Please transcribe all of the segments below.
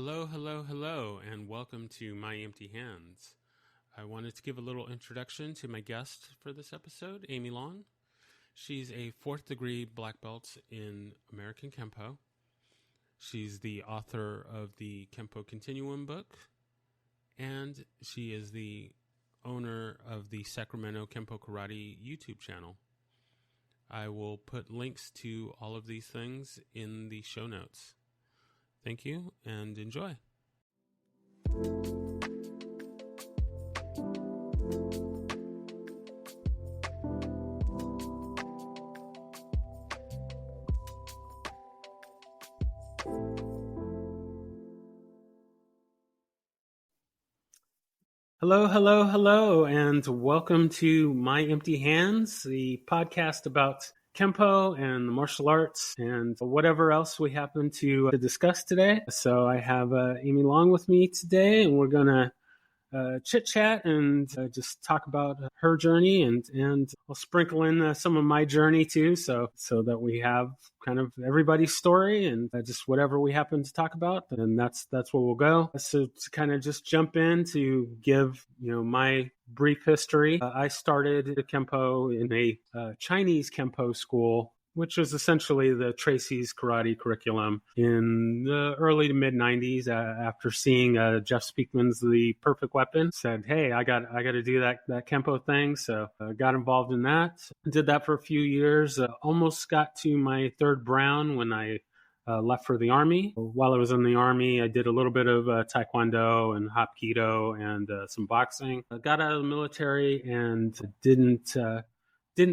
Hello, hello, hello, and welcome to My Empty Hands. I wanted to give a little introduction to my guest for this episode, Amy Long. She's a 4th degree black belt in American Kempo. She's the author of the Kempo Continuum book, and she is the owner of the Sacramento Kempo Karate YouTube channel. I will put links to all of these things in the show notes. Thank you and enjoy. Hello, hello, hello, and welcome to My Empty Hands, the podcast about Kempo and the martial arts and whatever else we happen to discuss today. So I have Amy Long with me today, and we're going to chit-chat and just talk about her journey, and I'll sprinkle in some of my journey too, so that we have kind of everybody's story and just whatever we happen to talk about, and that's where we'll go. So to kind of just jump in to give my brief history, I started Kempo in a Chinese Kempo school, which was essentially the Tracy's karate curriculum in the early to mid 90s. After seeing Jeff Speakman's The Perfect Weapon, said, "Hey, I got to do that Kempo thing." So I got involved in that. Did that for a few years. Almost got to my third brown when I left for the Army. While I was in the Army, I did a little bit of Taekwondo and Hapkido and some boxing. I got out of the military and didn't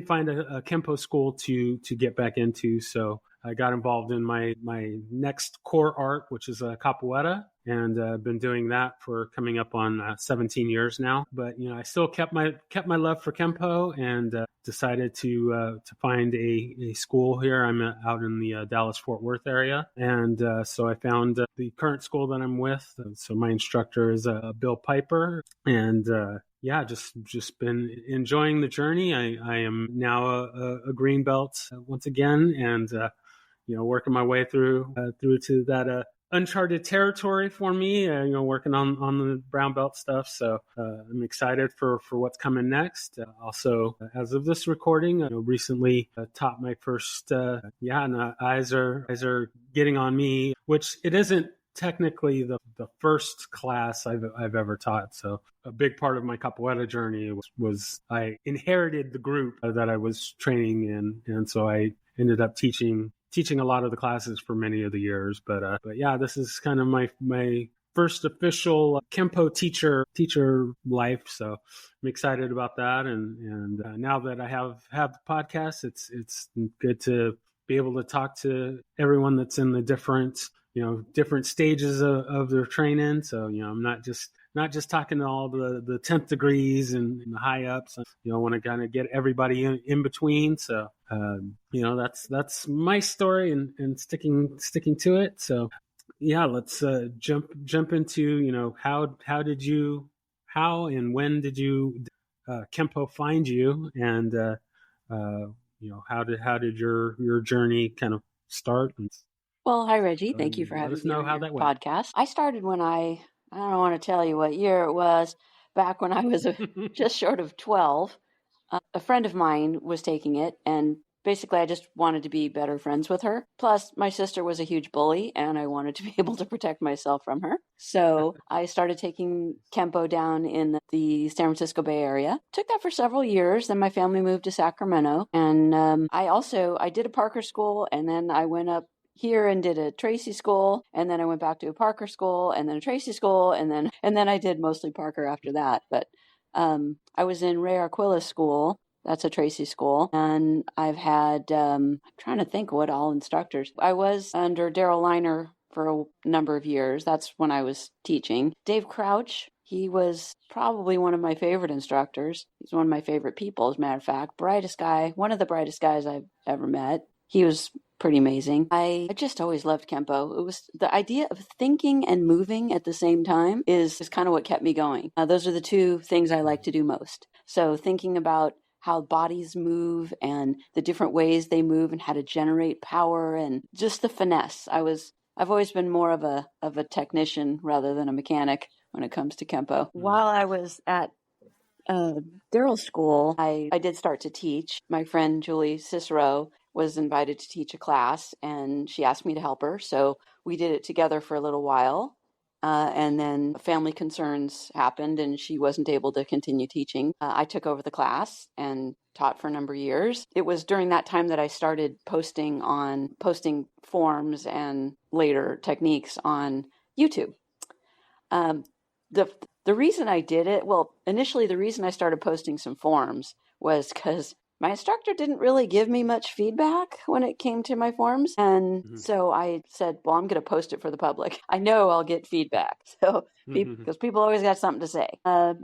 find a Kempo school to get back into, so I got involved in my next core art, which is capoeira, and I've been doing that for coming up on 17 years now. But I still kept my love for Kempo, and decided to find a school here. I'm out in the Dallas-Fort Worth area, and so I found the current school that I'm with. So my instructor is Bill Piper, and just been enjoying the journey. I am now a green belt once again, and working my way through to that uncharted territory for me. Working on the brown belt stuff. So I'm excited for what's coming next. Also, as of this recording, recently taught my first. And eyes are getting on me, which it isn't technically the first class I've ever taught. So a big part of my capoeira journey was I inherited the group that I was training in, and so I ended up teaching a lot of the classes for many of the years. But yeah, this is kind of my first official Kempo teacher life. So I'm excited about that, and now that I have the podcast, it's good to be able to talk to everyone that's in the different stages of their training. So, I'm not just talking to all the 10th degrees and the high ups. I want to kind of get everybody in between. So, that's my story and sticking to it. So yeah, let's jump into, how and when did you Kempo find you, and how did your journey kind of start? Well, hi, Reggie. Thank you for having me on your podcast. I started when I don't want to tell you what year it was, back when I was just short of 12. A friend of mine was taking it, and basically I just wanted to be better friends with her. Plus, my sister was a huge bully, and I wanted to be able to protect myself from her. So I started taking Kempo down in the San Francisco Bay Area. Took that for several years. Then my family moved to Sacramento, and I did a Parker school, and then I went up here and did a Tracy school, and then I went back to a Parker school, and then a Tracy school, and then I did mostly Parker after that. But I was in Ray Arquila's school. That's a Tracy school. And I've had, I'm trying to think what all instructors. I was under Daryl Liner for a number of years. That's when I was teaching. Dave Crouch, he was probably one of my favorite instructors. He's one of my favorite people, as a matter of fact. One of the brightest guys I've ever met. He was pretty amazing. I just always loved Kempo. It was the idea of thinking and moving at the same time is kind of what kept me going. Those are the two things I like to do most. So thinking about how bodies move and the different ways they move and how to generate power and just the finesse. I was I've always been more of a technician rather than a mechanic when it comes to Kempo. While I was at Daryl School, I did start to teach. My friend Julie Cicero was invited to teach a class, and she asked me to help her. So we did it together for a little while. And then family concerns happened, and she wasn't able to continue teaching. I took over the class and taught for a number of years. It was during that time that I started posting forms and later techniques on YouTube. The reason I did it, well, initially the reason I started posting some forms was because my instructor didn't really give me much feedback when it came to my forms. And so I said, well, I'm going to post it for the public. I know I'll get feedback. So because people always got something to say. I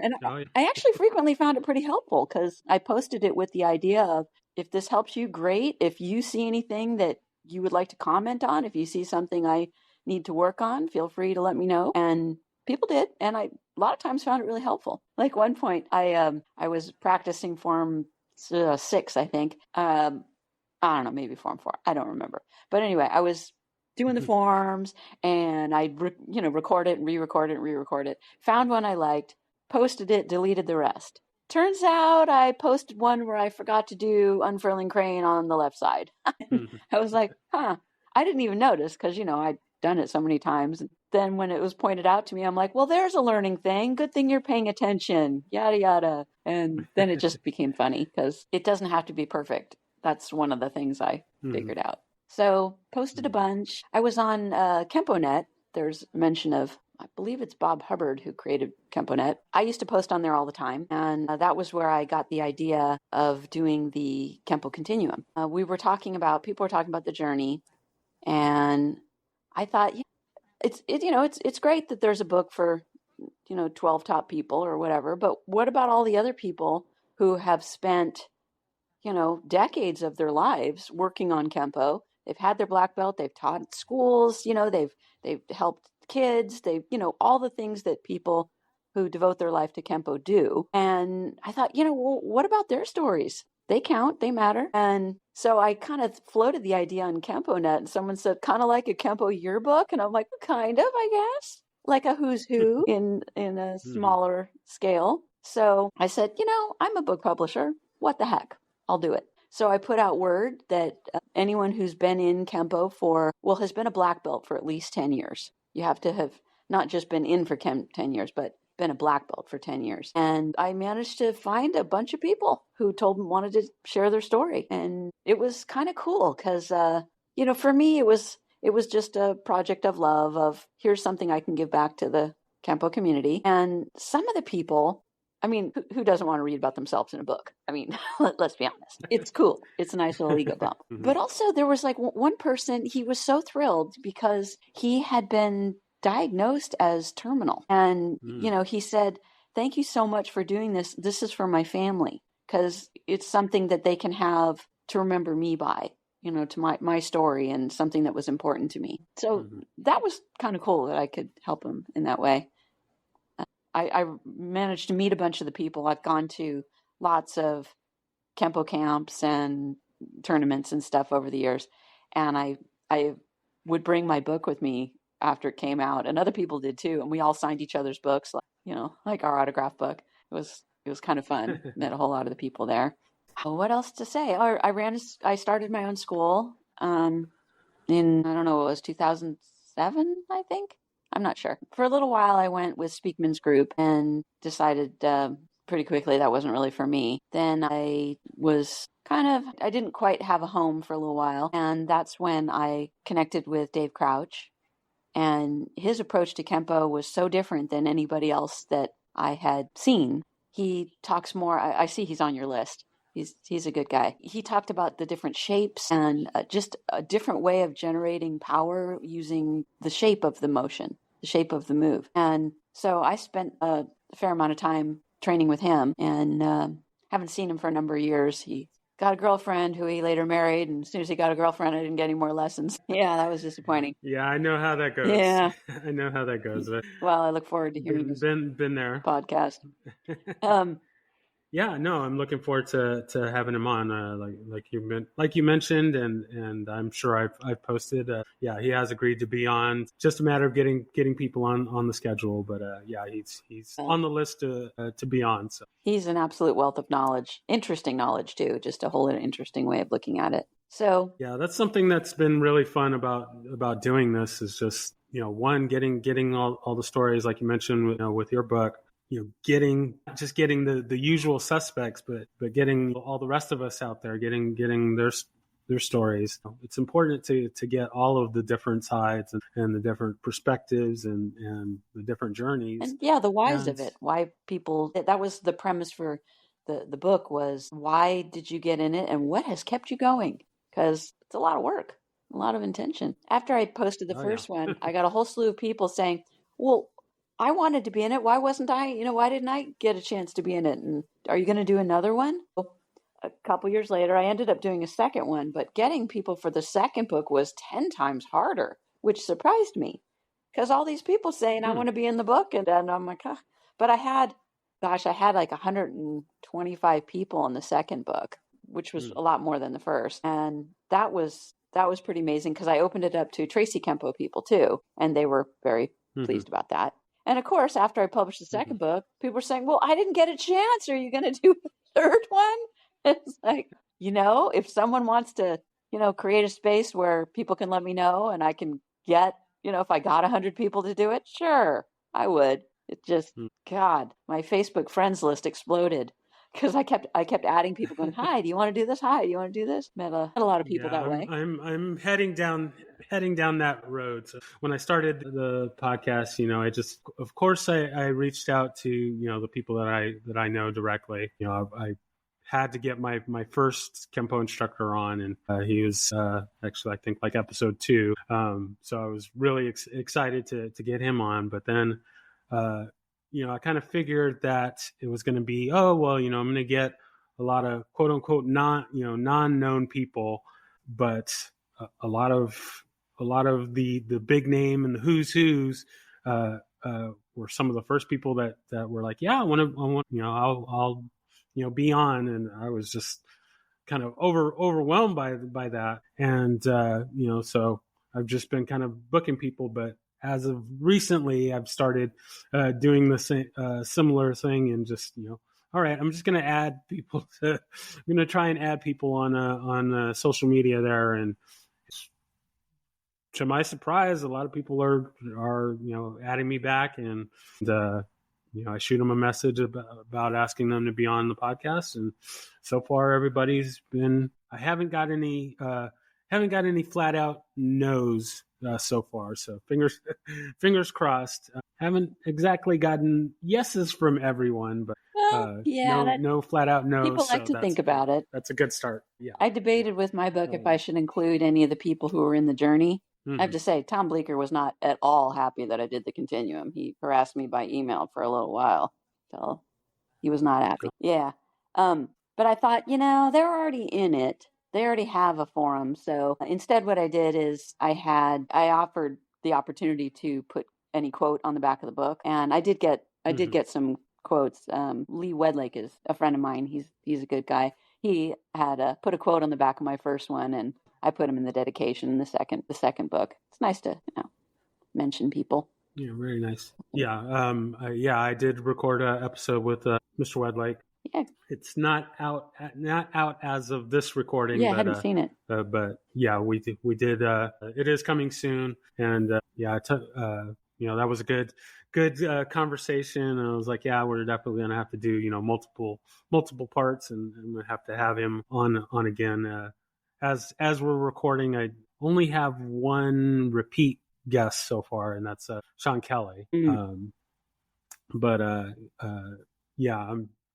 actually frequently found it pretty helpful because I posted it with the idea of, if this helps you, great. If you see anything that you would like to comment on, if you see something I need to work on, feel free to let me know. And people did. And I a lot of times found it really helpful. Like one point, I was practicing form 6, I think. I don't know, maybe form 4. I don't remember. But anyway, I was doing the forms, and I record it and re-record it and re-record it. Found one I liked, posted it, deleted the rest. Turns out I posted one where I forgot to do unfurling crane on the left side. I was like, I didn't even notice because, I'd done it so many times. Then when it was pointed out to me, I'm like, well, there's a learning thing. Good thing you're paying attention, yada, yada. And then it just became funny because it doesn't have to be perfect. That's one of the things I figured out. So posted a bunch. I was on KempoNet. There's mention of, I believe it's Bob Hubbard who created KempoNet. I used to post on there all the time. And that was where I got the idea of doing the Kempo Continuum. People were talking about the journey. And I thought, it's great that there's a book for, 12 top people or whatever, but what about all the other people who have spent, decades of their lives working on Kempo? They've had their black belt, they've taught at schools, they've helped kids, all the things that people who devote their life to Kempo do. And I thought, well, what about their stories? They count, they matter. And so I kind of floated the idea on KempoNet, and someone said, kind of like a Kempo yearbook. And I'm like, well, kind of, I guess, like a who's who in a smaller scale. So I said, I'm a book publisher. What the heck? I'll do it. So I put out word that anyone who's been in Kempo has been a black belt for at least 10 years. You have to have not just been in for 10 years, but been a black belt for 10 years. And I managed to find a bunch of people who wanted to share their story. And it was kind of cool because, for me, it was just a project of love of, here's something I can give back to the Kempo community. And some of the people, who doesn't want to read about themselves in a book? Let's be honest. It's cool. It's a nice little ego bump. But also there was like one person, he was so thrilled because he had been diagnosed as terminal. And, he said, thank you so much for doing this. This is for my family because it's something that they can have to remember me by, to my story and something that was important to me. So that was kind of cool that I could help him in that way. I managed to meet a bunch of the people. I've gone to lots of Kempo camps and tournaments and stuff over the years. And I would bring my book with me after it came out, and other people did too. And we all signed each other's books, like our autograph book. It was kind of fun. Met a whole lot of the people there. What else to say? I started my own school in, I don't know, it was 2007, I think. I'm not sure. For a little while, I went with Speakman's group and decided pretty quickly that wasn't really for me. Then I didn't quite have a home for a little while. And that's when I connected with Dave Crouch. And his approach to Kempo was so different than anybody else that I had seen. He talks more, I see he's on your list. He's a good guy. He talked about the different shapes and just a different way of generating power using the shape of the motion, the shape of the move. And so I spent a fair amount of time training with him, and haven't seen him for a number of years. He got a girlfriend who he later married, and as soon as he got a girlfriend, I didn't get any more lessons. Yeah, that was disappointing. Yeah, I know how that goes. Yeah. I know how that goes. Well, I look forward to hearing been there. podcast. Yeah, no, I'm looking forward to having him on. Like you mentioned, and I'm sure I've posted. Yeah, he has agreed to be on. Just a matter of getting people on the schedule. But yeah, he's on the list to be on. So he's an absolute wealth of knowledge, interesting knowledge too. Just a whole interesting way of looking at it. So yeah, that's something that's been really fun about doing this. Is just one, getting all the stories like you mentioned with your book. Getting the usual suspects, but getting all the rest of us out there, getting their stories. It's important to get all of the different sides and the different perspectives and the different journeys. And the whys of it. Why people, that was the premise for the book, was why did you get in it and what has kept you going? Because it's a lot of work, a lot of intention. After I posted the first one, I got a whole slew of people saying, well, I wanted to be in it. Why wasn't I? Why didn't I get a chance to be in it? And are you going to do another one? Well, a couple years later, I ended up doing a second one, but getting people for the second book was 10 times harder, which surprised me because all these people saying, I want to be in the book. And I'm like, oh. But I had like 125 people in the second book, which was a lot more than the first. And that was pretty amazing because I opened it up to Tracy Kempo people too. And they were very pleased about that. And of course, after I published the second book, people were saying, well, I didn't get a chance. Are you going to do the third one? It's like, if someone wants to, create a space where people can let me know and I can get, if I got 100 people to do it, sure, I would. It just, God, my Facebook friends list exploded because I kept adding people going, hi, do you want to do this? Hi, do you want to do this? Met a lot of people that way. I'm heading down that road. So when I started the podcast, of course I reached out to, the people that I know directly. I had to get my first Kempo instructor on, and he was actually, I think, like episode 2. So I was really excited to get him on. But then, I kind of figured that it was going to be, I'm going to get a lot of quote unquote non-known people, but a lot of the big name and the who's were some of the first people that were like, yeah, I want I'll be on. And I was just kind of overwhelmed by that. And, so I've just been kind of booking people, but as of recently, I've started doing the similar thing and just, all right, I'm just going to add people I'm going to try and add people on social media there. And to my surprise, a lot of people are adding me back, and I shoot them a message about asking them to be on the podcast. And so far, everybody's been. I haven't got any flat out no's so far. So fingers crossed. Haven't exactly gotten yeses from everyone, but no flat out no's. People like to think about it. That's a good start. Yeah. I debated with my book if I should include any of the people who were in the journey. I have to say, Tom Bleecker was not at all happy that I did the continuum. He harassed me by email for a little while. So he was not happy. Yeah. But I thought, they're already in it. They already have a forum. So instead what I did is I offered the opportunity to put any quote on the back of the book. And I did get some quotes. Lee Wedlake is a friend of mine. He's a good guy. He had put a quote on the back of my first one, and I put him in the dedication in the second book. It's nice to mention people. Yeah, very nice. Yeah, I did record an episode with Mr. Wedlake. Yeah, it's not out as of this recording. Yeah, I haven't seen it. But yeah, we did. It is coming soon, and that was a good conversation. And I was like, yeah, we're definitely gonna have to do multiple parts, and we have to have him on again. As we're recording, I only have one repeat guest so far, and that's Sean Kelly. I'm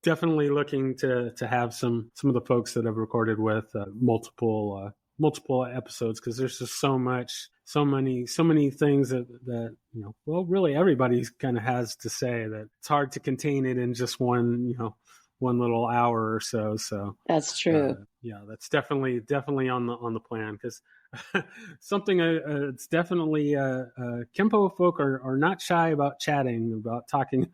definitely looking to have some of the folks that I've recorded with multiple episodes, because there's just so many things that really everybody kind of has to say that it's hard to contain it in just one little hour or so. So that's true. That's definitely on the plan, because something it's definitely Kempo folk are not shy about chatting, about talking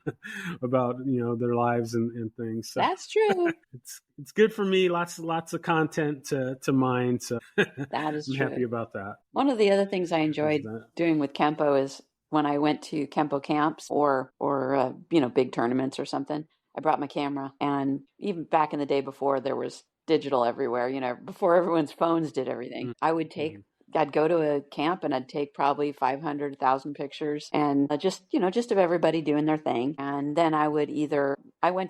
about their lives and things. So that's true. it's good for me. Lots of content to mine. So that is I'm true. happy about that. One of the other things I enjoyed doing with Kempo is when I went to Kempo camps or big tournaments or something. I brought my camera, and even back in the day before there was digital everywhere, before everyone's phones did everything, mm-hmm. I'd go to a camp and I'd take probably 500,000 pictures and just of everybody doing their thing. And then I went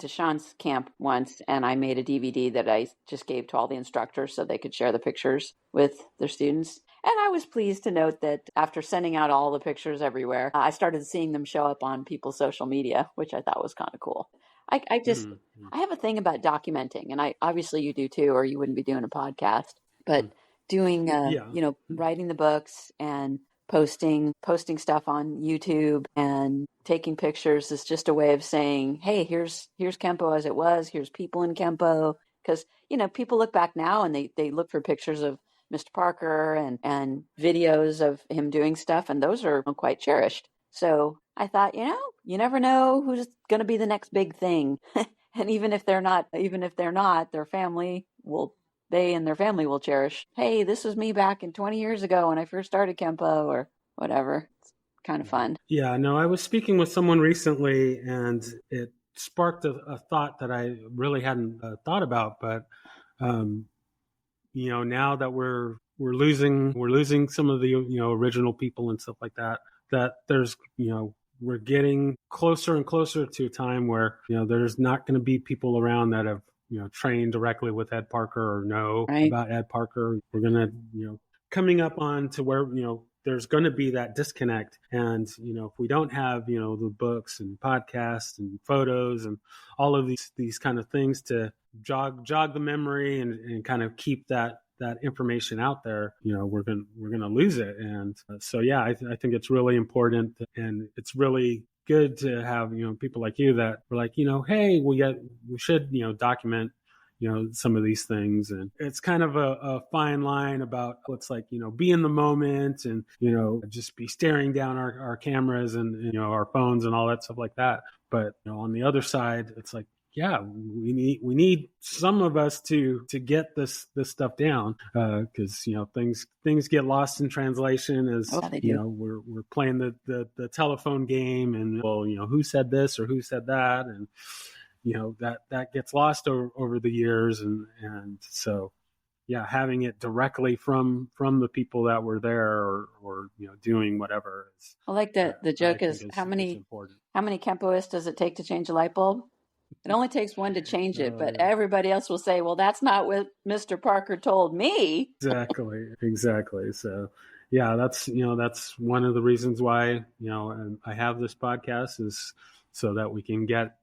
to Sean's camp once and I made a DVD that I just gave to all the instructors so they could share the pictures with their students. And I was pleased to note that after sending out all the pictures everywhere, I started seeing them show up on people's social media, which I thought was kind of cool. I have a thing about documenting, and obviously you do too, or you wouldn't be doing a podcast, but doing, writing the books and posting stuff on YouTube and taking pictures is just a way of saying, hey, here's Kempo as it was. Here's people in Kempo. Because, people look back now and they look for pictures of Mr. Parker and videos of him doing stuff, and those are quite cherished. So I thought, you never know who's going to be the next big thing. And even if they're not, their family will cherish, hey, this was me back in 20 years ago when I first started Kempo or whatever. It's kind of fun. Yeah, no, I was speaking with someone recently and it sparked a thought that I really hadn't thought about, but now that we're losing some of the original people and stuff like that there's we're getting closer and closer to a time where there's not going to be people around that have trained directly with Ed Parker or know about Ed Parker. We're going to coming up on to where there's going to be that disconnect, and if we don't have the books and podcasts and photos and all of these kind of things to jog the memory and kind of keep that information out there, we're gonna lose it. And so I think it's really important, and it's really good to have people like you that were like, hey, we should document some of these things. And it's kind of a fine line about what's like, be in the moment and, just be staring down our cameras and, our phones and all that stuff like that. But, on the other side, it's like, yeah, we need some of us to get this stuff down, because things get lost in translation as we're playing the telephone game, and who said this or who said that, and that gets lost over the years, and so having it directly from the people that were there or doing whatever is. I like the joke is how many Kempoists does it take to change a light bulb? It only takes one to change it, but everybody else will say, well, that's not what Mr. Parker told me. Exactly. So, that's one of the reasons why, I have this podcast, is so that we can get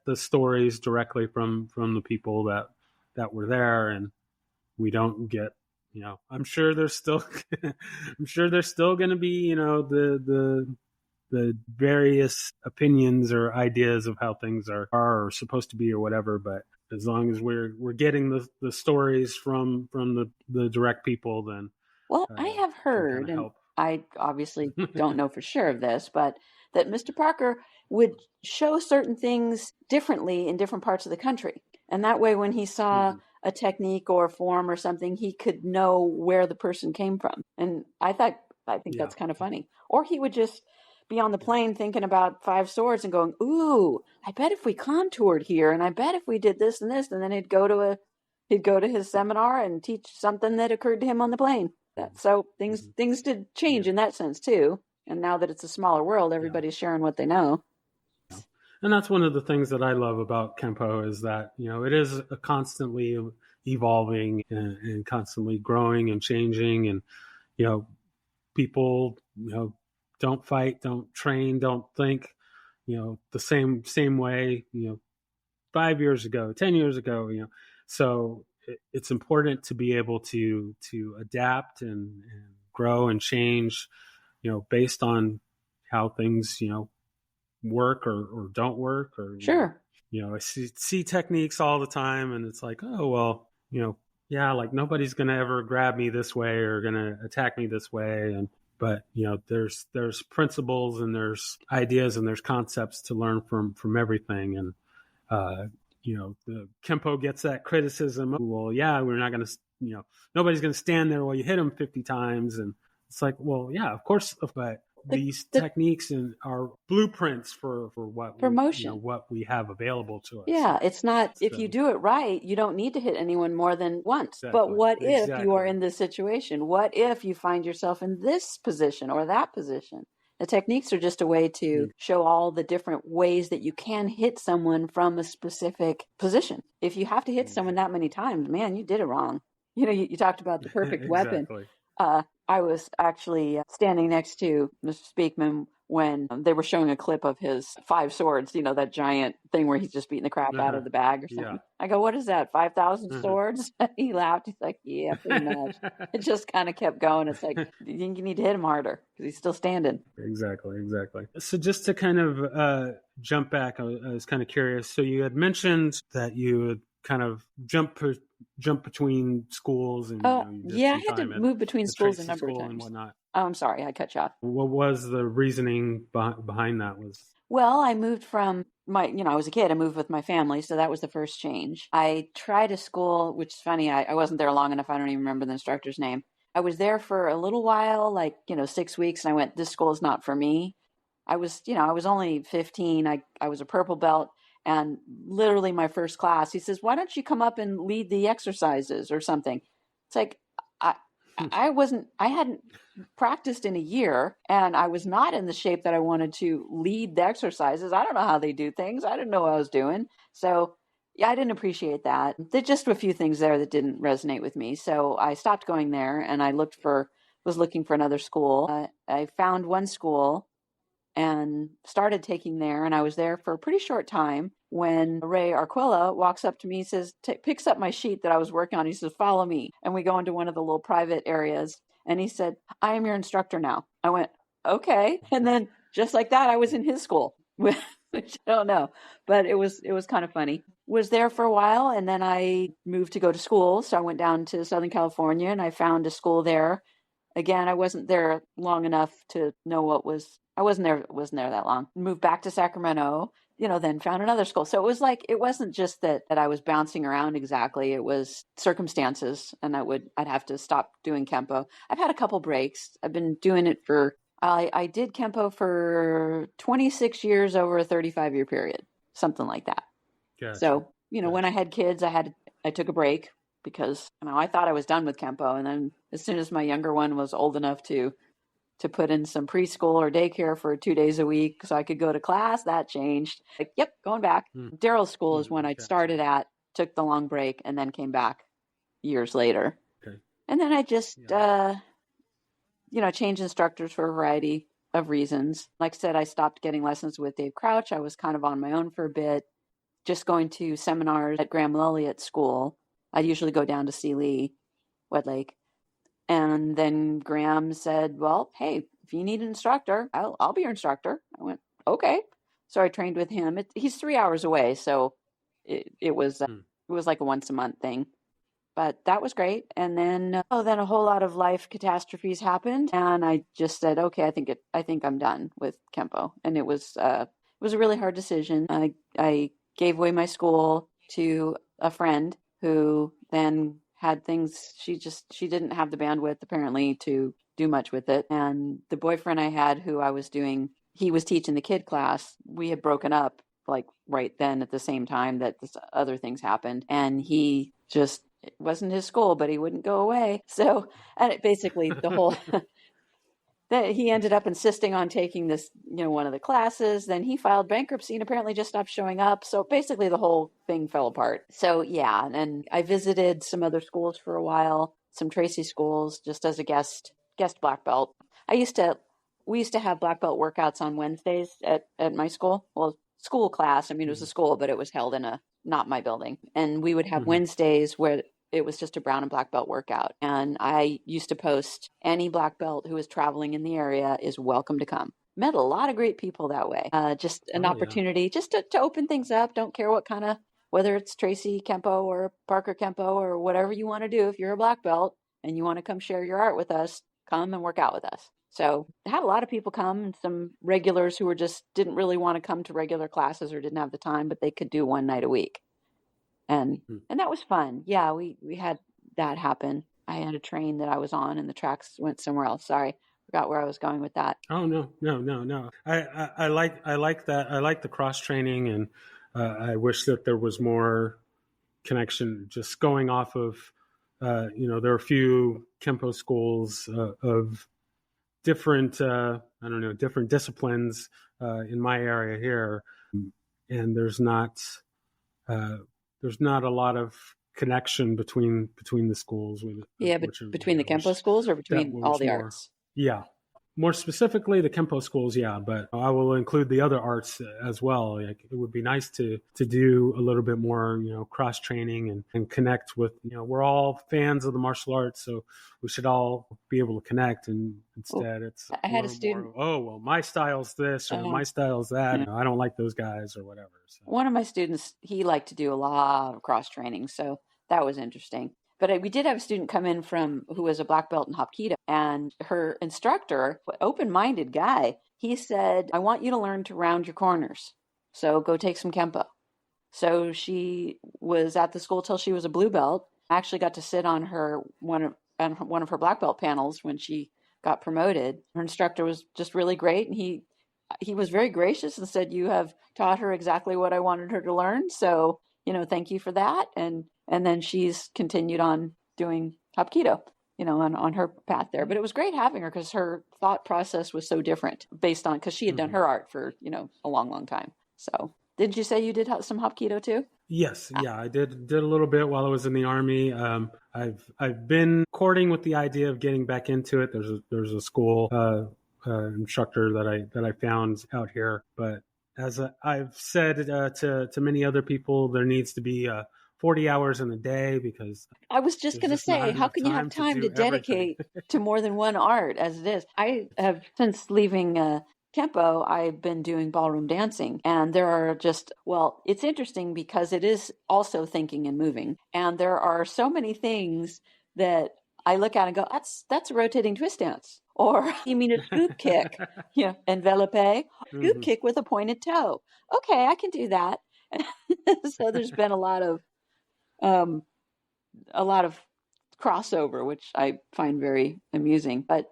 the stories directly from the people that were there, and we don't get, I'm sure there's still going to be, the various opinions or ideas of how things are supposed to be or whatever. But as long as we're getting the stories from the direct people, then I have heard, and I obviously don't know for sure of this, but that Mr. Parker would show certain things differently in different parts of the country, and that way when he saw a technique or a form or something, he could know where the person came from. And I think that's kind of funny. Or he would just be on the plane thinking about 5 swords and going, ooh, I bet if we contoured here, and I bet if we did this and this, and then he'd go to his seminar and teach something that occurred to him on the plane. So things did change in that sense too. And now that it's a smaller world, everybody's sharing what they know. And that's one of the things that I love about Kempo, is that it is a constantly evolving and constantly growing and changing, and people don't fight, don't train, don't think, the same way, 5 years ago, 10 years ago, so it's important to be able to adapt and grow and change, based on how things, work or don't work, or, sure. I see techniques all the time, and it's like, oh, well, yeah, like nobody's going to ever grab me this way or going to attack me this way. But there's principles and there's ideas and there's concepts to learn from everything. And, the Kempo gets that criticism. Well, yeah, we're not going to, nobody's going to stand there while you hit them 50 times. And it's like, well, yeah, of course, but these techniques and are blueprints for motion, what we have available to us. Yeah, it's not, if you do it right, you don't need to hit anyone more than once. Exactly. But what if you are in this situation? What if you find yourself in this position or that position? The techniques are just a way to show all the different ways that you can hit someone from a specific position. If you have to hit someone that many times, man, you did it wrong. You talked about the perfect weapon. I was actually standing next to Mr. Speakman when they were showing a clip of his 5 swords, that giant thing where he's just beating the crap out of the bag or something. Yeah. I go, what is that, 5,000 swords? He laughed. He's like, yeah, pretty much. It just kind of kept going. It's like, you need to hit him harder because he's still standing. Exactly. So just to kind of jump back, I was kind of curious. So you had mentioned that you would kind of jump between schools and I had to move between schools a number of times and whatnot. Oh, I'm sorry, I cut you off. What was the reasoning behind that? Well, I moved from I was a kid. I moved with my family, so that was the first change. I tried a school, which is funny. I wasn't there long enough. I don't even remember the instructor's name. I was there for a little while, 6 weeks, and I went, this school is not for me. I was only 15. I was a purple belt. And literally my first class, he says, why don't you come up and lead the exercises or something? It's like, I hadn't practiced in a year and I was not in the shape that I wanted to lead the exercises. I don't know how they do things. I didn't know what I was doing. So yeah, I didn't appreciate that. There's just a few things there that didn't resonate with me. So I stopped going there and I was looking for another school. I found one school and started taking there. And I was there for a pretty short time when Ray Arquilla walks up to me, says, picks up my sheet that I was working on. He says, follow me. And we go into one of the little private areas. And he said, I am your instructor now. I went, okay. And then just like that, I was in his school, which I don't know, but it was kind of funny. Was there for a while. And then I moved to go to school. So I went down to Southern California and I found a school there. Again, I wasn't there long enough to know I wasn't there that long. Moved back to Sacramento, then found another school. So it was like, it wasn't just that I was bouncing around exactly. It was circumstances and I'd have to stop doing Kempo. I've had a couple breaks. I've been doing it I did Kempo for 26 years over a 35-year period, something like that. Gotcha. So, when I had kids, I took a break because I thought I was done with Kempo. And then as soon as my younger one was old enough to put in some preschool or daycare for 2 days a week so I could go to class, that changed. Yep, going back. Daryl's school is when I started at, took the long break, and then came back years later. Okay. And then I just, changed instructors for a variety of reasons. Like I said, I stopped getting lessons with Dave Crouch. I was kind of on my own for a bit, just going to seminars at Graham Lilly at school. I'd usually go down to see Lee, Wed Lake. And then Graham said, well, hey, if you need an instructor, I'll be your instructor. I went, okay. So I trained with him. He's 3 hours away. So it was like a once a month thing, but that was great. And then, then a whole lot of life catastrophes happened. And I just said, okay, I think I'm done with Kempo. And it was a really hard decision. I gave away my school to a friend who then had things, she didn't have the bandwidth apparently to do much with it. And the boyfriend I had he was teaching the kid class. We had broken up like right then at the same time that this other things happened. And it wasn't his school, but he wouldn't go away. So, and basically the whole, that he ended up insisting on taking this, one of the classes. Then he filed bankruptcy and apparently just stopped showing up. So basically the whole thing fell apart. So yeah, and I visited some other schools for a while, some Tracy schools, just as a guest black belt. We used to have black belt workouts on Wednesdays at my school. Well, school class. It was a school, but it was held in not my building. And we would have Wednesdays where it was just a brown and black belt workout. And I used to post, any black belt who is traveling in the area is welcome to come. Met a lot of great people that way. Just an opportunity just to open things up. Don't care what kind of whether it's Tracy Kempo or Parker Kempo or whatever you want to do, if you're a black belt and you want to come share your art with us, come and work out with us. So I had a lot of people come, and some regulars who didn't really want to come to regular classes or didn't have the time, but they could do one night a week. And that was fun. Yeah, we had that happen. I had a train that I was on and the tracks went somewhere else. Sorry, forgot where I was going with that. Oh, no. I like that. I like the cross training, and I wish that there was more connection just going off of, there are a few Kempo schools of different, different disciplines in my area here. And there's not a lot of connection between the schools. Between the Kempo schools or between all the arts? Yeah. More specifically, the Kempo schools, yeah, but I will include the other arts as well. Like, it would be nice to do a little bit more, cross training and connect with, we're all fans of the martial arts, so we should all be able to connect. And instead, it's I had a student. My style's this or my style's that. I don't like those guys or whatever. So. One of my students, he liked to do a lot of cross training, so that was interesting. But we did have a student come in who was a black belt in Hapkido, and her instructor, open-minded guy, he said, I want you to learn to round your corners. So go take some Kempo. So she was at the school till she was a blue belt. I actually got to sit on one of her black belt panels when she got promoted. Her instructor was just really great, and he was very gracious and said, you have taught her exactly what I wanted her to learn. So, thank you for that. And then she's continued on doing Hapkido, on her path there. But it was great having her because her thought process was so different because she had done her art for, a long, long time. So did you say you did some Hapkido too? Yes. Yeah, I did a little bit while I was in the Army. I've been courting with the idea of getting back into it. There's a school instructor that I found out here. But as I've said to many other people, there needs to be 40 hours in a day, because I was just going to say, how can you have time to dedicate to more than one art as it is? I have, since leaving Kempo, I've been doing ballroom dancing, and there are it's interesting because it is also thinking and moving. And there are so many things that I look at and go, that's a rotating twist dance. Or you mean a scoop kick, envelope, scoop kick with a pointed toe. Okay, I can do that. So there's been a lot of crossover, which I find very amusing. But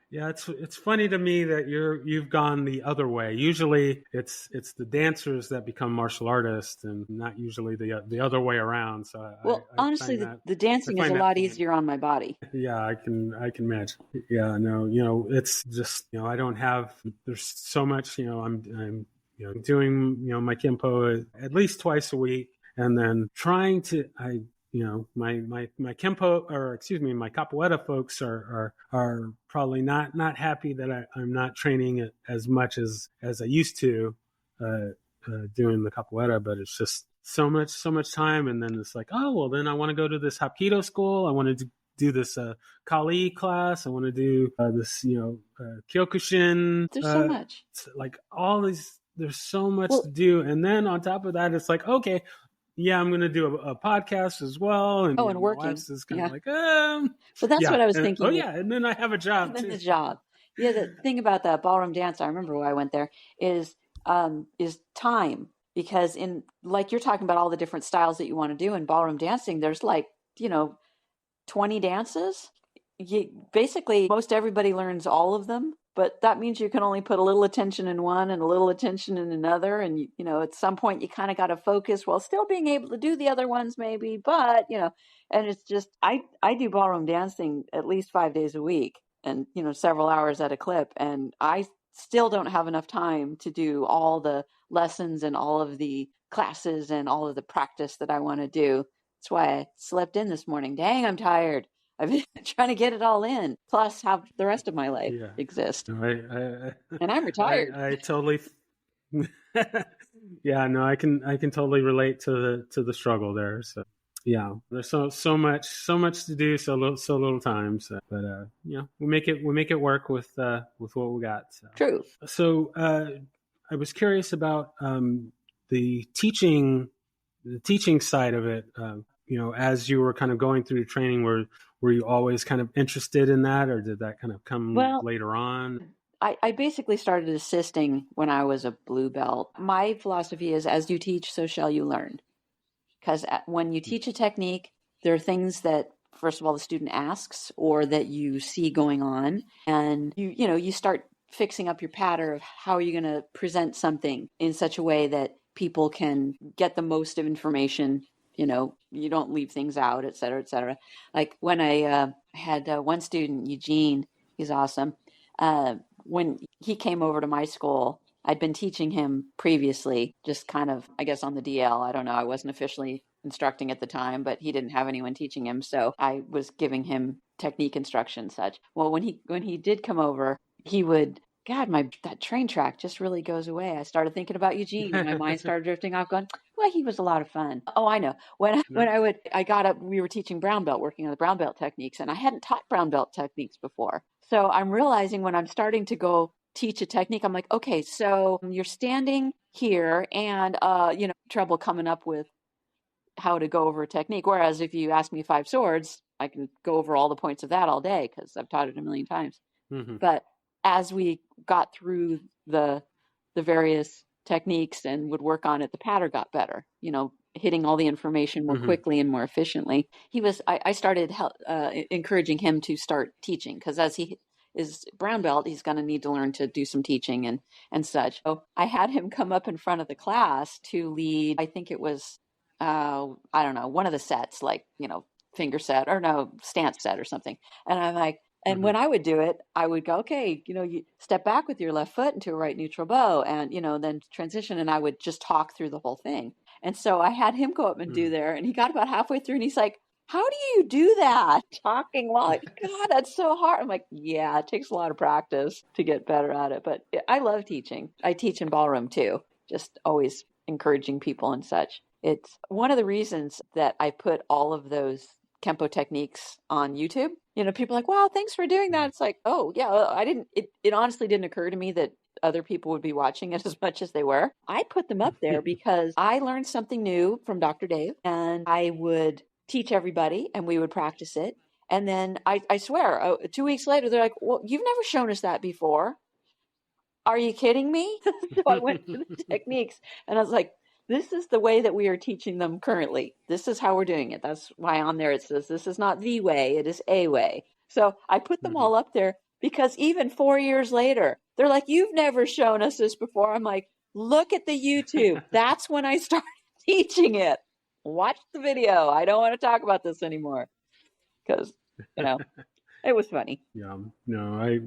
yeah, it's funny to me that you've gone the other way. Usually, it's the dancers that become martial artists, and not usually the other way around. So, honestly, the dancing is a lot easier on my body. Yeah, I can imagine. Yeah, no, it's just I don't have. There's so much. I'm doing my Kempo at least twice a week. And then trying to, my Kempo, or excuse me, my Capoeira folks are probably not happy that I'm not training as much as I used to doing the Capoeira, but it's just so much time. And then it's like, oh, well, then I want to go to this Hapkido school. I want to do this Kali class. I want to do this, Kyokushin. There's so much. Like all these, there's so much to do. And then on top of that, it's like, okay, yeah, I'm going to do a podcast as well. And, and working. Is kind of like, But that's what I was thinking. And then I have a job too. The job. Yeah, the thing about the ballroom dance, I remember when I went there, is time. Because like you're talking about all the different styles that you want to do in ballroom dancing, there's 20 dances. Basically, most everybody learns all of them. But that means you can only put a little attention in one and a little attention in another. And, at some point you kind of got to focus while still being able to do the other ones maybe. But, and it's just, I do ballroom dancing at least 5 days a week and, several hours at a clip. And I still don't have enough time to do all the lessons and all of the classes and all of the practice that I want to do. That's why I slept in this morning. Dang, I'm tired. I've been trying to get it all in, plus have the rest of my life exist. No, and I'm retired. I totally, yeah, no, I can totally relate to the struggle there. So yeah, there's so much to do, so little time. So, but we make it work with what we got. So. True. So I was curious about the teaching the teaching side of it, as you were kind of going through the training, were you always kind of interested in that, or did that kind of come later on? I basically started assisting when I was a blue belt. My philosophy is, as you teach, so shall you learn. Because when you teach a technique, there are things that, first of all, the student asks or that you see going on, and you start fixing up your pattern of how are you going to present something in such a way that people can get the most of information. You don't leave things out, et cetera, et cetera. Like when I had one student, Eugene, he's awesome. When he came over to my school, I'd been teaching him previously, just kind of, I guess, on the DL. I don't know. I wasn't officially instructing at the time, but he didn't have anyone teaching him. So I was giving him technique instruction such. Well, when he did come over, he would, God, that train track just really goes away. I started thinking about Eugene. My mind started drifting off going, well, he was a lot of fun. Oh, I know. When I got up, we were teaching brown belt, working on the brown belt techniques, and I hadn't taught brown belt techniques before. So I'm realizing when I'm starting to go teach a technique, I'm like, okay, so you're standing here and, trouble coming up with how to go over a technique. Whereas if you ask me 5 swords, I can go over all the points of that all day because I've taught it a million times. Mm-hmm. But as we got through the various techniques and would work on it, the pattern got better, hitting all the information more quickly and more efficiently. I started encouraging him to start teaching because as he is brown belt, he's going to need to learn to do some teaching and such. So I had him come up in front of the class to lead, I think it was, I don't know, one of the sets, like, finger set or no, stance set or something. And I'm like, and when I would do it, I would go, okay, you step back with your left foot into a right neutral bow and, then transition. And I would just talk through the whole thing. And so I had him go up and do there. And he got about halfway through and he's like, how do you do that? Talking while, God, that's so hard. I'm like, yeah, it takes a lot of practice to get better at it. But I love teaching. I teach in ballroom too, just always encouraging people and such. It's one of the reasons that I put all of those Kempo techniques on YouTube. People are like, wow, thanks for doing that. It's like, oh yeah, it honestly didn't occur to me that other people would be watching it as much as they were. I put them up there because I learned something new from Dr. Dave and I would teach everybody and we would practice it. And then I swear, 2 weeks later, they're like, well, you've never shown us that before. Are you kidding me? So I went to the techniques and I was like, this is the way that we are teaching them currently. This is how we're doing it. That's why on there it says, this is not the way, it is a way. So I put them all up there because even 4 years later, they're like, you've never shown us this before. I'm like, look at the YouTube. That's when I started teaching it. Watch the video. I don't want to talk about this anymore because, it was funny. I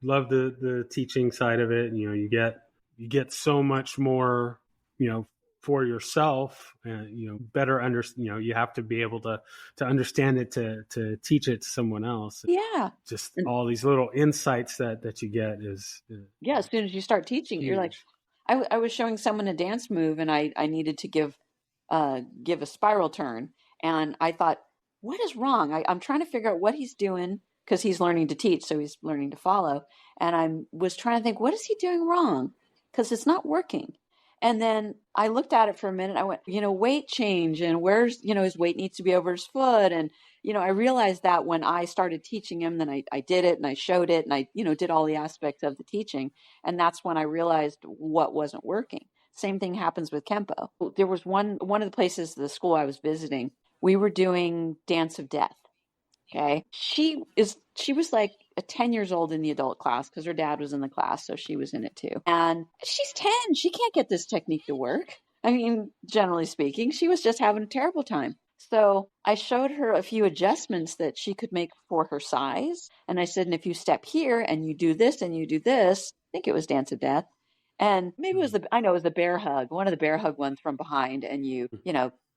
love the teaching side of it. You get so much more, for yourself, and better you have to be able to understand it to teach it to someone else. Yeah, just all these little insights that you get is as soon as you start teaching, huge. You're like, I was showing someone a dance move, and I needed to give a spiral turn, and I thought, what is wrong? I'm trying to figure out what he's doing because he's learning to teach, so he's learning to follow. And I was trying to think, what is he doing wrong? Because it's not working. And then I looked at it for a minute. I went, weight change and where's, his weight needs to be over his foot. And, I realized that when I started teaching him, then I did it and I showed it and I, did all the aspects of the teaching. And that's when I realized what wasn't working. Same thing happens with Kempo. There was one of the places, the school I was visiting, we were doing Dance of Death. Okay. She was like 10 years old in the adult class because her dad was in the class. So she was in it too. And she's 10. She can't get this technique to work. I mean, generally speaking, she was just having a terrible time. So I showed her a few adjustments that she could make for her size. And I said, and if you step here and you do this and you do this, I think it was Dance of Death. And maybe it was the bear hug, one of the bear hug ones from behind. And you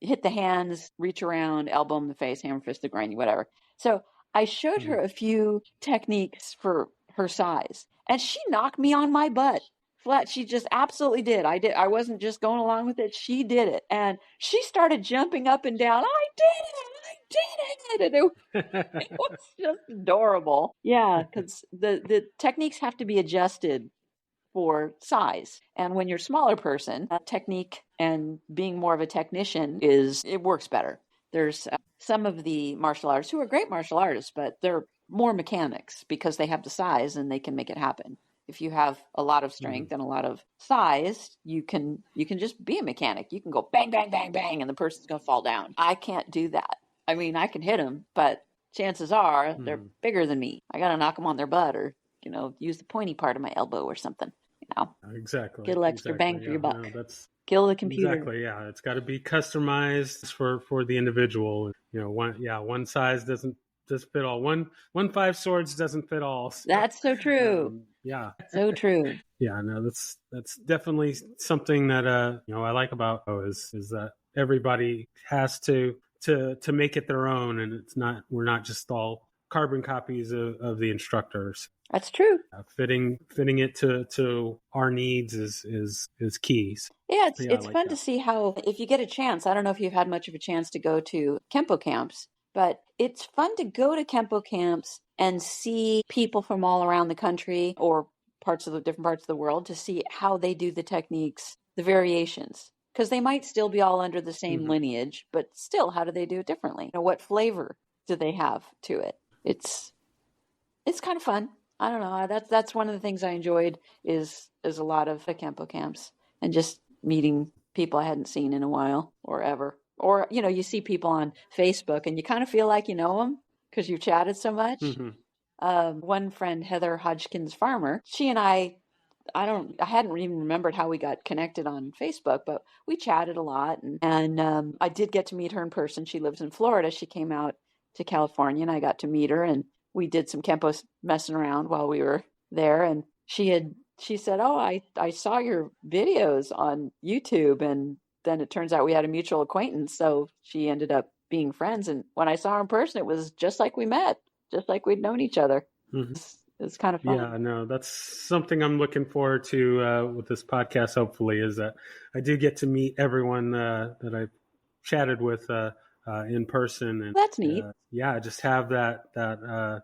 hit the hands, reach around, elbow in the face, hammer, fist, the groin, whatever. So I showed her a few techniques for her size and she knocked me on my butt flat. She just absolutely did. I wasn't just going along with it. She did it. And she started jumping up and down. I did it. And it was just adorable. Yeah. Cause the techniques have to be adjusted for size. And when you're a smaller person, technique and being more of a technician it works better. There's some of the martial artists who are great martial artists, but they're more mechanics because they have the size and they can make it happen. If you have a lot of strength and a lot of size, you can just be a mechanic. You can go bang, bang, bang, bang, and the person's going to fall down. I can't do that. I mean, I can hit them, but chances are they're bigger than me. I got to knock them on their butt or, use the pointy part of my elbow or something. Exactly. Get a little extra bang for your buck. No, that's kill the computer. Exactly. Yeah, it's got to be customized for the individual. One size doesn't fit all. One 5 swords doesn't fit all. So, that's so true. Yeah. So true. Yeah. No, that's definitely something that I like about is that everybody has to make it their own, and we're not just all carbon copies of the instructors. That's true. Fitting it to our needs is key. Yeah, it's fun to see how, if you get a chance, I don't know if you've had much of a chance to go to Kempo camps, but it's fun to go to Kempo camps and see people from all around the country or different parts of the world to see how they do the techniques, the variations. Because they might still be all under the same lineage, but still, how do they do it differently? What flavor do they have to it? It's kind of fun. I don't know. That's one of the things I enjoyed is a lot of the Kempo camps and just meeting people I hadn't seen in a while or ever. Or, you see people on Facebook and you kind of feel like you know them because you've chatted so much. One friend, Heather Hodgkins Farmer, she and I hadn't even remembered how we got connected on Facebook, but we chatted a lot. And I did get to meet her in person. She lives in Florida. She came out to California and I got to meet her, and we did some Kempo messing around while we were there. And she said, "Oh, I saw your videos on YouTube." And then it turns out we had a mutual acquaintance. So she ended up being friends. And when I saw her in person, it was just like we met, just like we'd known each other. It's kind of fun. Yeah, no, that's something I'm looking forward to with this podcast, hopefully, is that I do get to meet everyone that I've chatted with in person. And that's neat. Just have that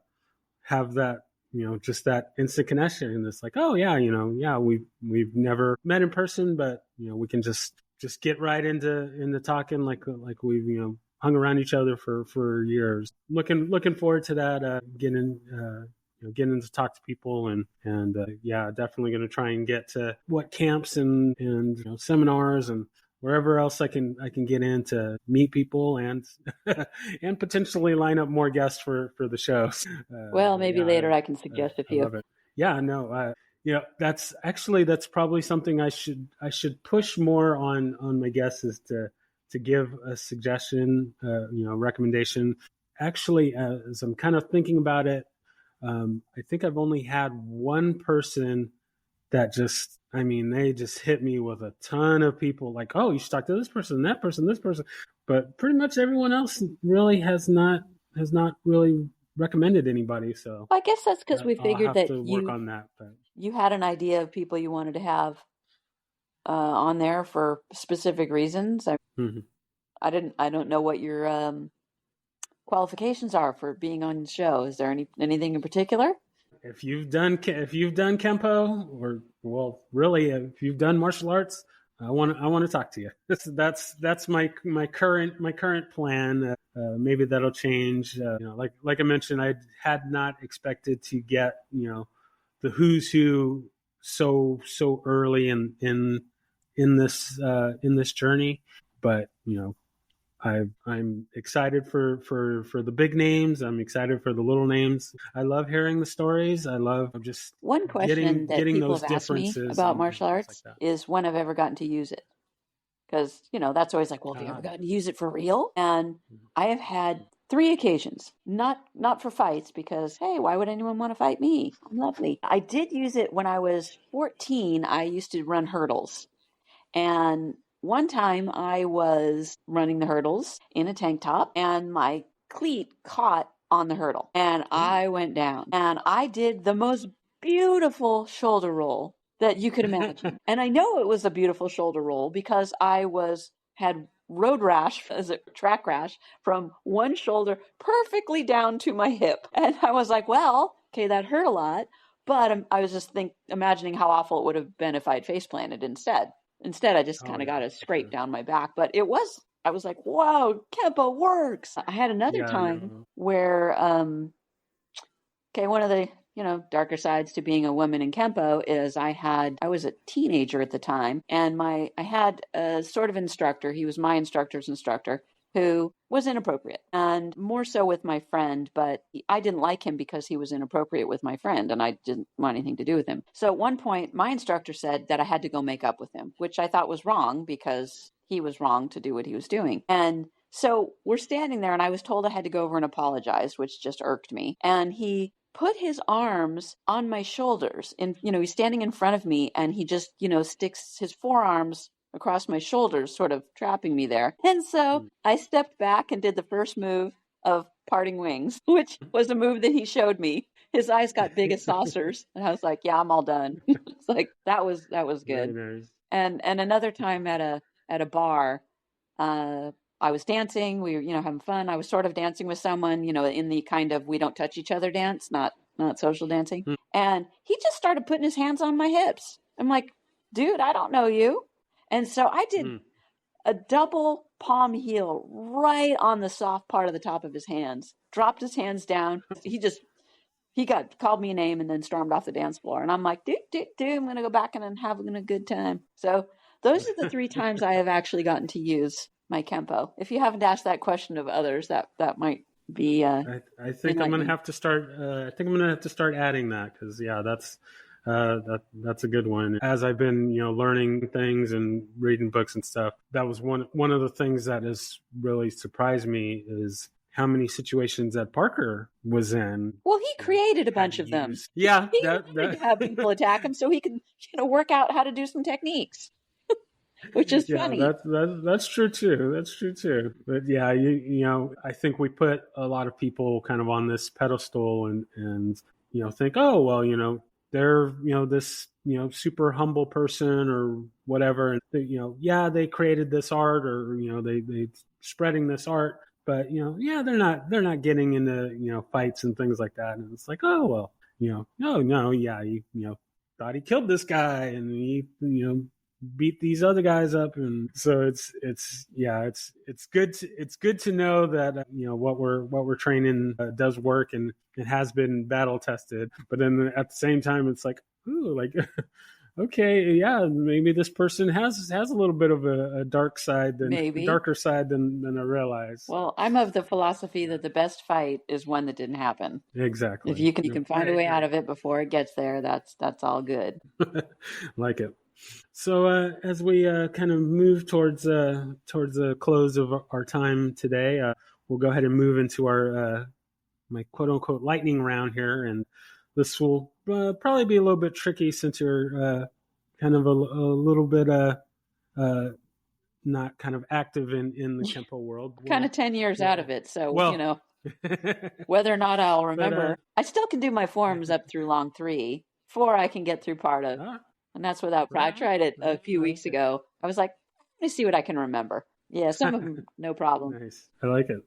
just that instant connection. And it's like, oh yeah, we've never met in person, but we can just get right into talking like we've hung around each other for years. Looking forward to that. Getting to talk to people and definitely going to try and get to what camps and seminars and wherever else I can get in to meet people and and potentially line up more guests for the shows. Maybe later I can suggest a few. I love it. Yeah, no, that's probably something I should push more on my guests is to give a suggestion, recommendation. Actually, as I'm kind of thinking about it, I think I've only had one person that they just hit me with a ton of people like, oh, you should talk to this person, that person, this person. But pretty much everyone else really has not really recommended anybody. So I guess that's because we figured that work on that. But you had an idea of people you wanted to have on there for specific reasons. I don't know what your qualifications are for being on the show. Is there anything in particular? If you've done Kempo, or really, if you've done martial arts, I want to talk to you. That's my current plan. Maybe that'll change. Like I mentioned, I had not expected to get the who's who so early in this journey, but I'm excited for the big names. I'm excited for the little names. I love hearing the stories. I love just one question that people have asked me about martial arts is when I've ever gotten to use it. Because, that's always like, well, have you ever gotten to use it for real? And I have had 3 occasions, not for fights because, hey, why would anyone want to fight me? I'm lovely. I did use it when I was 14. I used to run hurdles. And one time I was running the hurdles in a tank top and my cleat caught on the hurdle and I went down and I did the most beautiful shoulder roll that you could imagine. And I know it was a beautiful shoulder roll because I had road rash, as a track rash, from one shoulder perfectly down to my hip. And I was like, well, okay, that hurt a lot, But I was just imagining how awful it would have been if I'd face planted instead. Instead, I just kind of got a scrape down my back. But I was like, whoa, Kempo works. I had another time where, one of the, darker sides to being a woman in Kempo is I was a teenager at the time, and I had a sort of instructor. He was my instructor's instructor, who was inappropriate, and more so with my friend, but I didn't like him because he was inappropriate with my friend, and I didn't want anything to do with him. So at one point, my instructor said that I had to go make up with him, which I thought was wrong because he was wrong to do what he was doing. And so we're standing there, and I was told I had to go over and apologize, which just irked me. And he put his arms on my shoulders, and he's standing in front of me, and he just sticks his forearms across my shoulders, sort of trapping me there. And so I stepped back and did the first move of parting wings, which was a move that he showed me. His eyes got big as saucers, and I was like, yeah, I'm all done. It's like, that was good. Nice. And another time at a bar, I was dancing, we were, having fun. I was sort of dancing with someone, in the kind of we don't touch each other dance, not social dancing. And he just started putting his hands on my hips. I'm like, dude, I don't know you. And so I did a double palm heel right on the soft part of the top of his hands, dropped his hands down. He called me a name and then stormed off the dance floor. And I'm like, dude, I'm going to go back and having a good time. So those are the 3 times I have actually gotten to use my Kempo. If you haven't asked that question of others, that might be. I think I'm going to have to start. I think I'm going to have to start adding that because that's a good one. As I've been learning things and reading books and stuff, that was one of the things that has really surprised me is how many situations that Parker was in. Well, he created a bunch of them. Yeah, he wanted to have people attack him so he could work out how to do some techniques. Which is funny. That's true too. That's true too. But yeah, I think we put a lot of people kind of on this pedestal and think, oh well, they're this super humble person or whatever, and they created this art or they spreading this art, but they're not getting into fights and things like that, and it's like, oh well, no, you thought he killed this guy and he beat these other guys up, and so it's good to know that what we're training does work and it has been battle tested. But then at the same time, it's like, ooh, like okay, yeah, maybe this person has a little bit of a dark side, darker side than I realized. Well, I'm of the philosophy that the best fight is one that didn't happen. Exactly. If you can find a way out of it before it gets there, that's all good. Like it. So as we kind of move towards the close of our time today, we'll go ahead and move into our my quote unquote lightning round here, and this will probably be a little bit tricky since you're kind of a little bit not kind of active in the Kempo world. Kind of 10 years out of it, so whether or not I'll remember, I still can do my forms up through long 3. 4 I can get through part of. And that's without I tried it a few weeks ago. I was like, let me see what I can remember. Yeah, some of them, no problem. Nice. I like it.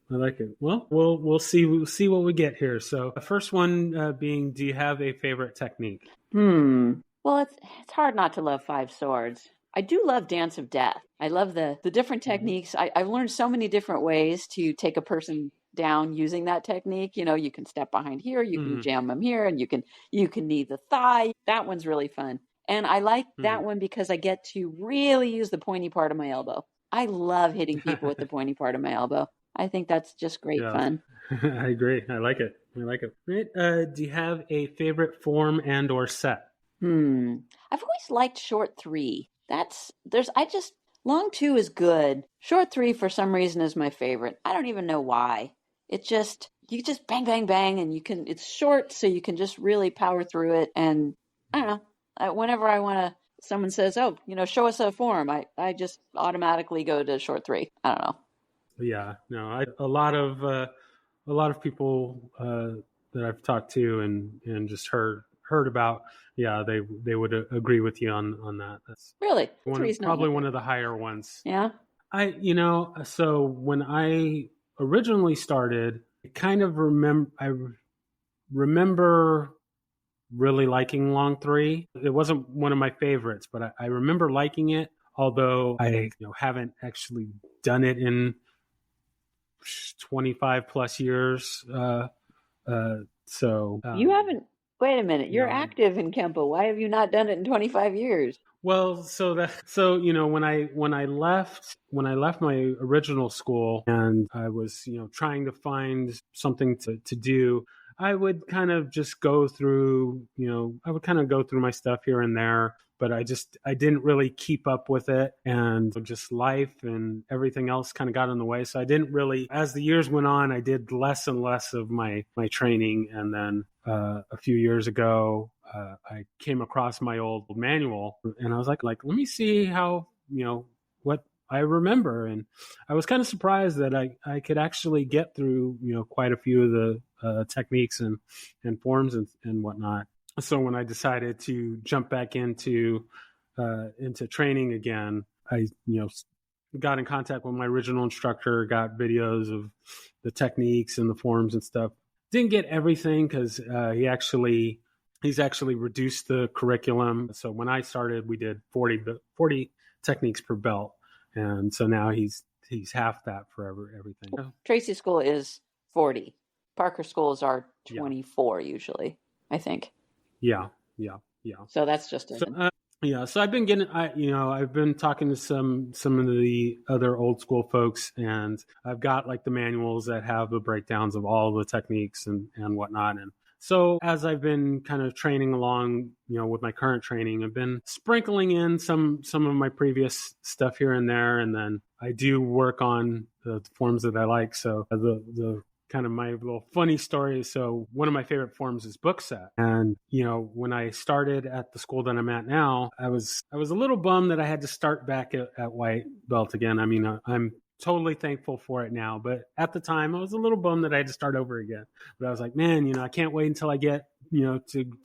Well, we'll see what we get here. So the first one being, do you have a favorite technique? Well, it's hard not to love 5 swords. I do love Dance of Death. I love the different techniques. I've learned so many different ways to take a person down using that technique. You can step behind here, you can jam them here, and you can knee the thigh. That one's really fun. And I like that one because I get to really use the pointy part of my elbow. I love hitting people with the pointy part of my elbow. I think that's just great fun. I agree. I like it. Right. Do you have a favorite form and or set? I've always liked short 3. Long 2 is good. Short 3 for some reason is my favorite. I don't even know why. You just bang, bang, bang, and it's short, so you can just really power through it. And I don't know. Whenever someone says, oh, show us a form, I just automatically go to short 3. I don't know. Yeah, no, a lot of people that I've talked to and just heard about, yeah, they would agree with you on that. That's really probably one of the higher ones. Yeah. So when I originally started, I kind of remember really liking Long 3. It wasn't one of my favorites, but I remember liking it, although I haven't actually done it in 25 plus years. So you haven't. Wait a minute. You're active in Kempo. Why have you not done it in 25 years? Well, when I left my original school and I was trying to find something to do, I would kind of just go through my stuff here and there, but I didn't really keep up with it, and just life and everything else kind of got in the way. So I didn't really, as the years went on, I did less and less of my training. And then a few years ago, I came across my old manual, and I was like, let me see how, what I remember. And I was kind of surprised that I could actually get through, quite a few of the techniques and forms and whatnot. So when I decided to jump back into training again, I, got in contact with my original instructor, got videos of the techniques and the forms and stuff. Didn't get everything because he's actually reduced the curriculum. So when I started, we did 40 techniques per belt. And so now he's half that for everything. Tracy School is 40. Parker schools are 24 usually, I think. Yeah. So that's just it. So I've been I've been talking to some of the other old school folks, and I've got like the manuals that have the breakdowns of all the techniques and whatnot. And so as I've been kind of training along, with my current training, I've been sprinkling in some of my previous stuff here and there. And then I do work on the forms that I like. So the kind of my little funny story. So one of my favorite forms is book set. And, when I started at the school that I'm at now, I was a little bummed that I had to start back at white belt again. I mean, I'm totally thankful for it now, but at the time I was a little bummed that I had to start over again. But I was like, man, I can't wait until I get, to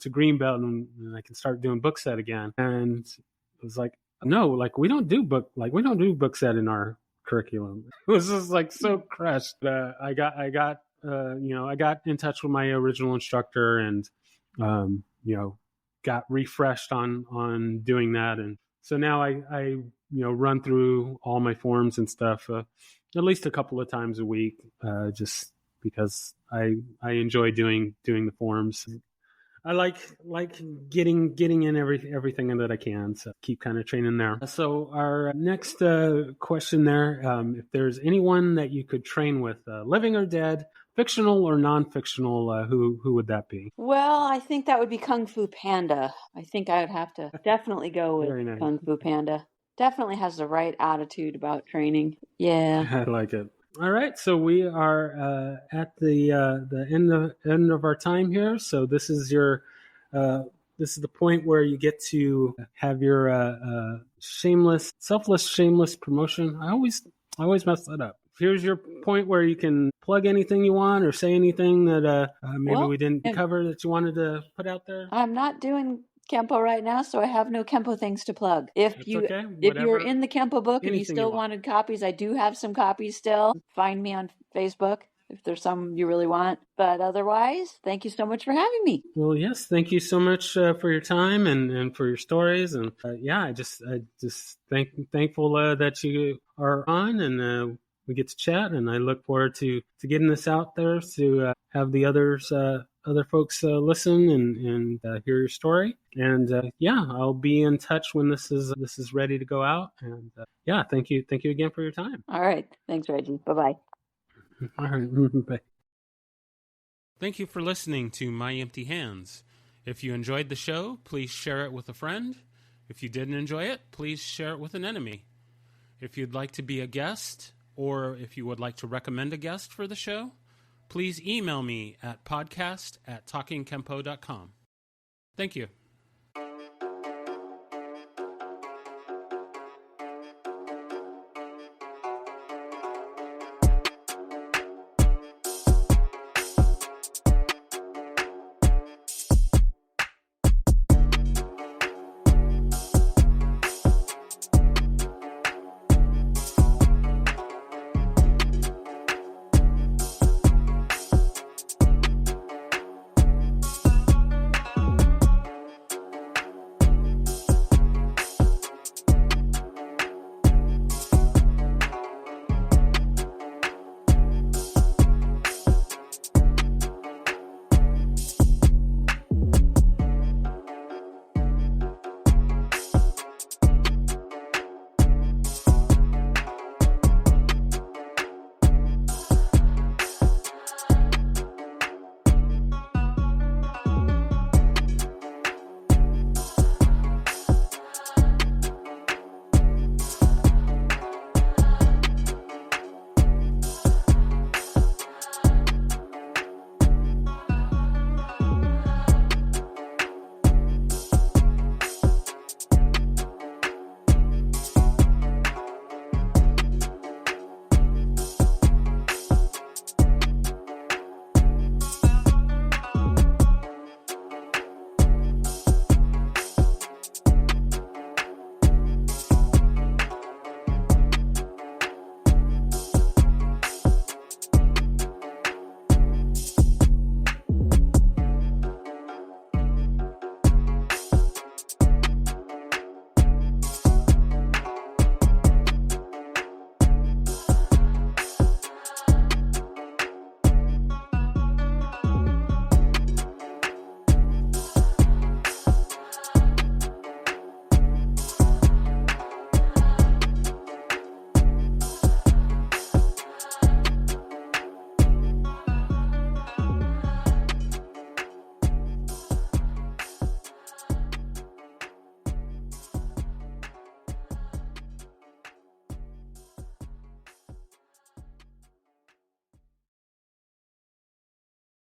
green belt and I can start doing book set again. And it was like, no, we don't do book set in our curriculum. It was just like so crushed. I got in touch with my original instructor and, got refreshed on doing that. And so now I run through all my forms and stuff, at least a couple of times a week, just because I enjoy doing the forms. I like getting in everything that I can, so keep kind of training there. So our next question there, if there's anyone that you could train with, living or dead, fictional or non-fictional, who would that be? Well, I think that would be Kung Fu Panda. I think I would have to definitely go with nice. Kung Fu Panda. Definitely has the right attitude about training. Yeah. I like it. All right, so we are at the end of our time here. So this is the point where you get to have your selfless, shameless promotion. I always mess that up. Here's your point where you can plug anything you want or say anything that we didn't cover that you wanted to put out there. I'm not doing Kempo right now, so I have no Kempo things to plug. If you're in the Kempo book and you still wanted copies, I do have some copies still. Find me on Facebook if there's some you really want. But otherwise, thank you so much for having me. Well, yes, thank you so much for your time and for your stories. And I just thankful that you are on and we get to chat. And I look forward to getting this out there to have the other folks listen and hear your story. And I'll be in touch when this is ready to go out. And thank you again for your time. All right, thanks, Reggie. Bye-bye. All right, bye. Thank you for listening to My Empty Hands. If you enjoyed the show, please share it with a friend. If you didn't enjoy it, please share it with an enemy. If you'd like to be a guest, or if you would like to recommend a guest for the show, please email me at podcast@talkingkempo.com. Thank you.